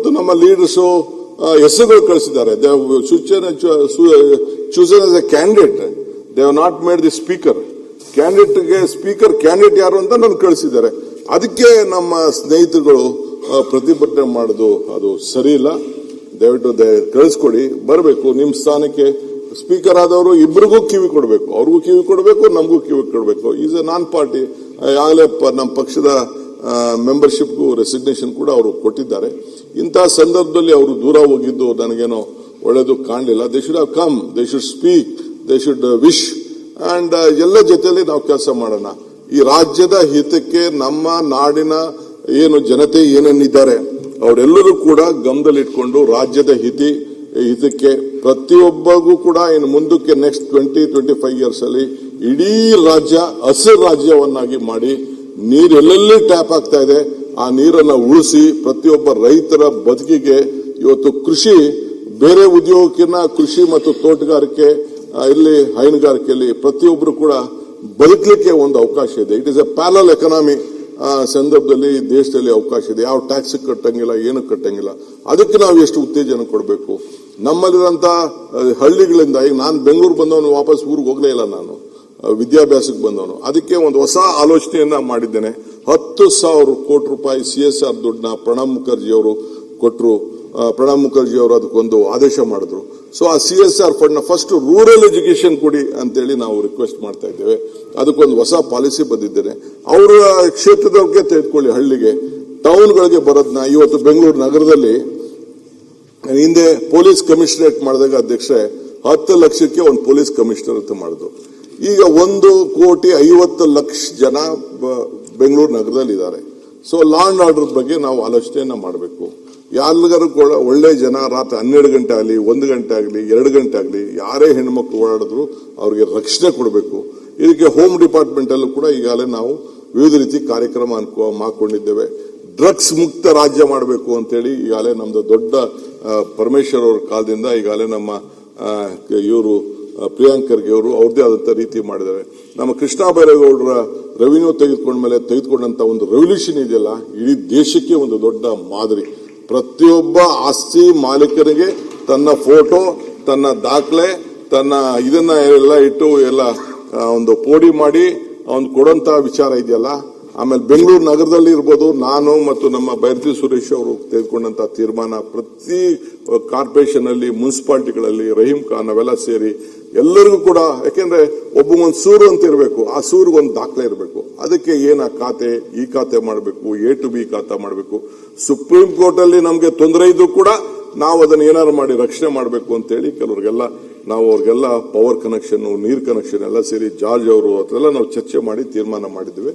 ಇವತ್ತು ನಮ್ಮ ಲೀಡರ್ಸು ಹೆಸರುಗಳು ಕಳಿಸಿದ್ದಾರೆ. Chosen as A candidate, they have not made the speaker. Candidate ಯಾರು ಅಂತ ನಾನು ಕಳಿಸಿದ್ದಾರೆ. ಅದಕ್ಕೆ ನಮ್ಮ ಸ್ನೇಹಿತರುಗಳು ಪ್ರತಿಭಟನೆ ಮಾಡೋದು ಅದು ಸರಿ ಇಲ್ಲ. ದಯವಿಟ್ಟು ಕಳಿಸ್ಕೊಡಿ, ಬರಬೇಕು ನಿಮ್ಮ ಸ್ಥಾನಕ್ಕೆ. ಸ್ಪೀಕರ್ ಆದವರು ಇಬ್ಬರಿಗೂ ಕಿವಿ ಕೊಡಬೇಕು, ಅವ್ರಿಗೂ ಕಿವಿ ಕೊಡಬೇಕು, ನಮಗೂ ಕಿವಿ ಕೊಡಬೇಕು. Is A non party. ಆಗಲೇ ನಮ್ಮ ಪಕ್ಷದ ಮೆಂಬರ್ಶಿಪ್ಗೂ ರೆಸಿಗ್ನೇಷನ್ ಕೂಡ ಅವರು ಕೊಟ್ಟಿದ್ದಾರೆ. ಇಂತಹ ಸಂದರ್ಭದಲ್ಲಿ ಅವರು ದೂರ ಹೋಗಿದ್ದು ನನಗೇನೋ ಒಳ್ಳೆಯದು ಕಾಣಲಿಲ್ಲ. They should have come, they should speak, they should wish and ಎಲ್ಲ ಜೊತೆಯಲ್ಲಿ ನಾವು ಕೆಲಸ ಮಾಡೋಣ. ಈ ರಾಜ್ಯದ ಹಿತಕ್ಕೆ, ನಮ್ಮ ನಾಡಿನ ಏನು ಜನತೆ ಏನೇನಿದ್ದಾರೆ ಅವರೆಲ್ಲರೂ ಕೂಡ ಗಮನದಲ್ಲಿಟ್ಕೊಂಡು ರಾಜ್ಯದ ಹಿತಕ್ಕೆ ಪ್ರತಿಯೊಬ್ಬರಿಗೂ ಕೂಡ ಇನ್ನು ಮುಂದಕ್ಕೆ ನೆಕ್ಸ್ಟ್ 20-25 ಇಯರ್ಸ್ ಅಲ್ಲಿ ಇಡೀ ರಾಜ್ಯ ಹಸಿರು ರಾಜ್ಯವನ್ನಾಗಿ ಮಾಡಿ, ನೀರೆಲ್ಲೆಲ್ಲಿ ಟ್ಯಾಪ್ ಆಗ್ತಾ ಇದೆ ಆ ನೀರನ್ನ ಉಳಿಸಿ ಪ್ರತಿಯೊಬ್ಬ ರೈತರ ಬದುಕಿಗೆ ಇವತ್ತು ಕೃಷಿ ಬೇರೆ ಉದ್ಯೋಗಕ್ಕಿಂತ ಕೃಷಿ ಮತ್ತು ತೋಟಗಾರಿಕೆ ಇಲ್ಲಿ ಹೈನುಗಾರಿಕೆಯಲ್ಲಿ ಪ್ರತಿಯೊಬ್ಬರು ಕೂಡ ಬದುಕಲಿಕ್ಕೆ ಒಂದು ಅವಕಾಶ ಇದೆ. It is A parallel economy ಸಂದರ್ಭದಲ್ಲಿ ದೇಶದಲ್ಲಿ ಅವಕಾಶ ಇದೆ. ಯಾವ ಟ್ಯಾಕ್ಸ್ ಕಟ್ಟಂಗಿಲ್ಲ, ಏನು ಕಟ್ಟಂಗಿಲ್ಲ. ಅದಕ್ಕೆ ನಾವು ಎಷ್ಟು ಉತ್ತೇಜನ ಕೊಡಬೇಕು. ನಮ್ಮಲ್ಲಿರುವಂತ ಹಳ್ಳಿಗಳಿಂದ, ಈಗ ನಾನು ಬೆಂಗಳೂರು ಬಂದವನು ವಾಪಸ್ ಊರಿಗೆ ಹೋಗಲೇ ಇಲ್ಲ, ನಾನು ವಿದ್ಯಾಭ್ಯಾಸಕ್ಕೆ ಬಂದವನು. ಅದಕ್ಕೆ ಒಂದು ಹೊಸ ಆಲೋಚನೆಯನ್ನ ಮಾಡಿದ್ದೇನೆ. 10,000 ಕೋಟಿ ರೂಪಾಯಿ CSR ದುಡ್ಡನ್ನ ಪ್ರಣಬ್ ಮುಖರ್ಜಿ ಅವರು ಕೊಟ್ಟರು. ಪ್ರಣಬ್ ಮುಖರ್ಜಿ ಅವರು ಅದಕ್ಕೊಂದು ಆದೇಶ ಮಾಡಿದ್ರು. ಸೊ ಆ CSR ಫಂಡ್ ನ ಫಸ್ಟ್ ರೂರಲ್ ಎಜುಕೇಶನ್ ಕೊಡಿ ಅಂತೇಳಿ ನಾವು ರಿಕ್ವೆಸ್ಟ್ ಮಾಡ್ತಾ ಇದ್ದೇವೆ. ಅದಕ್ಕೊಂದು ಹೊಸ ಪಾಲಿಸಿ ಬಂದಿದ್ದೇನೆ. ಅವರ ಕ್ಷೇತ್ರದವ್ರಿಗೆ ತೆಗೆದುಕೊಳ್ಳಿ, ಹಳ್ಳಿಗೆ ಟೌನ್ಗಳಿಗೆ ಬರೋದನ್ನ. ಇವತ್ತು ಬೆಂಗಳೂರು ನಗರದಲ್ಲಿ ಹಿಂದೆ ಪೊಲೀಸ್ ಕಮಿಷನರೇಟ್ ಮಾಡಿದಾಗ ಅಧ್ಯಕ್ಷೆ 10 ಲಕ್ಷಕ್ಕೆ ಒಂದು ಪೊಲೀಸ್ ಕಮಿಷನರ್ ಅಂತ ಮಾಡಿದ್ರು. ಈಗ 1,50,00,000 ಜನ ಬೆಂಗಳೂರು ನಗರದಲ್ಲಿ ಇದ್ದಾರೆ. ಸೊ ಲಾ ಅಂಡ್ ಆರ್ಡರ್ ಬಗ್ಗೆ ನಾವು ಆಲೋಚನೆಯನ್ನ ಮಾಡಬೇಕು. ಯಾರಿಗಾರು ಒಳ್ಳೆ ಜನ ರಾತ್ರಿ 12 ಗಂಟೆ ಆಗಲಿ, 1 ಗಂಟೆ ಆಗಲಿ, 2 ಗಂಟೆ ಆಗಲಿ, ಯಾರೇ ಹೆಣ್ಮಕ್ಳು ಓಡಾಡಿದ್ರು ಅವ್ರಿಗೆ ರಕ್ಷಣೆ ಕೊಡಬೇಕು. ಇದಕ್ಕೆ ಹೋಮ್ ಡಿಪಾರ್ಟ್ಮೆಂಟ್ ಅಲ್ಲೂ ಕೂಡ ಈಗಾಗಲೇ ನಾವು ವಿವಿಧ ರೀತಿ ಕಾರ್ಯಕ್ರಮ ಹಾಕೊಂಡಿದ್ದೇವೆ. ಡ್ರಗ್ಸ್ ಮುಕ್ತ ರಾಜ್ಯ ಮಾಡಬೇಕು ಅಂತೇಳಿ ಈಗಾಗಲೇ ನಮ್ದು ದೊಡ್ಡ ಪರಮೇಶ್ವರ್ ಅವರ ಕಾಲದಿಂದ ಈಗಾಗಲೇ ನಮ್ಮ ಇವರು ಪ್ರಿಯಾಂಕ್ ಖರ್ಗೆ ಅವರು ಅವ್ರದೇ ಆದಂತ ರೀತಿ ಮಾಡಿದ್ದಾರೆ. ನಮ್ಮ ಕೃಷ್ಣ ಬೈರೇಗೌಡರ ರೆವಿನ್ಯೂ ತೆಗೆದುಕೊಂಡಂತ ಒಂದು ರೆವಲ್ಯೂಷನ್ ಇದೆಯಲ್ಲ, ಇಡೀ ದೇಶಕ್ಕೆ ಒಂದು ದೊಡ್ಡ ಮಾದರಿ. ಪ್ರತಿಯೊಬ್ಬ ಆಸ್ತಿ ಮಾಲೀಕರಿಗೆ ತನ್ನ ಫೋಟೋ, ತನ್ನ ದಾಖಲೆ, ತನ್ನ ಇದನ್ನ ಎಲ್ಲ ಇಟ್ಟು ಎಲ್ಲ ಒಂದು ಪೋಡಿ ಮಾಡಿ ಅವ್ನು ಕೊಡುವಂತ ವಿಚಾರ ಇದೆಯಲ್ಲ. ಆಮೇಲೆ ಬೆಂಗಳೂರು ನಗರದಲ್ಲಿ ಇರ್ಬೋದು, ನಾನು ಮತ್ತು ನಮ್ಮ ಬೈರತಿ ಸುರೇಶ್ ಅವರು ತೆಗೆದುಕೊಂಡಂತ ತೀರ್ಮಾನ ಪ್ರತಿ ಕಾರ್ಪೊರೇಷನ್ ಅಲ್ಲಿ, ಮುನ್ಸಿಪಾಲಿಟಿಗಳಲ್ಲಿ, ರಹೀಂ ಖಾನ್ ಅವೆಲ್ಲ ಸೇರಿ ಎಲ್ಲರಿಗೂ ಕೂಡ, ಯಾಕೆಂದ್ರೆ ಒಬ್ಬಗೊಂದು ಸೂರು ಅಂತ ಇರಬೇಕು, ಆ ಸೂರಿಗೊಂದು ದಾಖಲೆ ಇರಬೇಕು. ಅದಕ್ಕೆ ಏನ ಖಾತೆ, ಈ ಖಾತೆ ಮಾಡಬೇಕು, A to B ಖಾತೆ ಮಾಡಬೇಕು. ಸುಪ್ರೀಂ ಕೋರ್ಟ್ ಅಲ್ಲಿ ನಮಗೆ ತೊಂದರೆ ಇದ್ರು ಕೂಡ ನಾವು ಅದನ್ನ ಏನಾರು ಮಾಡಿ ರಕ್ಷಣೆ ಮಾಡಬೇಕು ಅಂತೇಳಿ ಕೆಲವ್ರಿಗೆಲ್ಲ ನಾವು ಅವ್ರಿಗೆಲ್ಲ ಪವರ್ ಕನೆಕ್ಷನ್, ನೀರ್ ಕನೆಕ್ಷನ್ ಎಲ್ಲ ಸೇರಿ ಜಾರ್ಜ್ ಅವರು ಅದೆಲ್ಲ ನಾವು ಚರ್ಚೆ ಮಾಡಿ ತೀರ್ಮಾನ ಮಾಡಿದ್ವಿ.